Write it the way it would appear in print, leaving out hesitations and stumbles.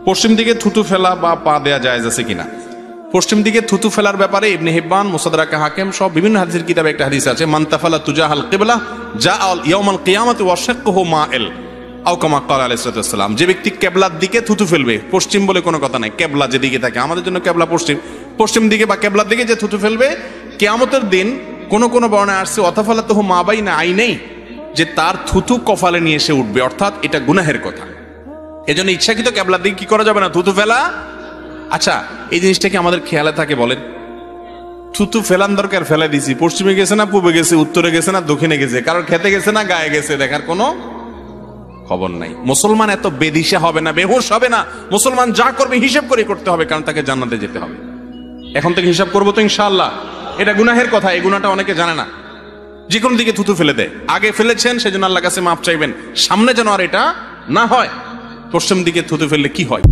পশ্চিম দিকে থুতু ফেলা বা পা দেয়া জায়েজ আছে কিনা? পশ্চিম দিকে থুতু ফেলার ব্যাপারে ইবনে হিব্বান, মুসাদরাকে হাকিম সব বিভিন্ন হাদিসের কিতাবে একটা হাদিস আছে, মান তাফালা তুজাহাল কিবলা জাআল ইয়াউমাল কিয়ামাতি ওয়া শাক্কুহু মাইল আও কামা ক্বালা আলাইহিস সালাম। যে ব্যক্তি কিবলার দিকে থুতু ফেলবে, পশ্চিম বলে কোনো কথা নাই, কিবলা যেদিকে থাকে, আমাদের জন্য কিবলা পশ্চিম, পশ্চিম দিকে বা কিবলার দিকে যে থুতু ফেলবে, কিয়ামতের দিন কোন কোন বর্ণনায় আসছে অতাফালাতুহু মা বাইনা আইনাই, যে তার থুতু কপালে নিয়ে এসে উঠবে, অর্থাৎ এটা গুনাহের কথা। এজন্য ইচ্ছাকৃত কিবলার দিকে কি করা যাবে না, থুতু ফেলা। আচ্ছা, এই জিনিসটা কি আমাদের খেয়ালে থাকে বলেন? থুতু ফেলান দরকার, ফেলে দিছি, পশ্চিমে গেছে না পূবে গেছে, উত্তরে গেছে না দক্ষিণে গেছে, কারোর খেতে গেছে না গায়ে গেছে, দেখার কোনো খবর নাই। মুসলমান এত বেদিশা হবে না, বেহুশ হবে না। মুসলমান যা করবে হিসাব করে করতে হবে, কারণ তাকে জান্নাতে যেতে হবে। এখন থেকে হিসাব করবো তো ইনশাআল্লাহ। এটা গুনাহের কথা, এই গুনাহটা অনেকে জানে না। যে কোনো দিকে থুতু ফেলে দেয়, আগে ফেলেছেন সেজন্য আল্লাহর কাছে মাপ চাইবেন, সামনে যেন আর এটা না হয়। পশ্চিম দিকে থুতু ফেললে কি হয়?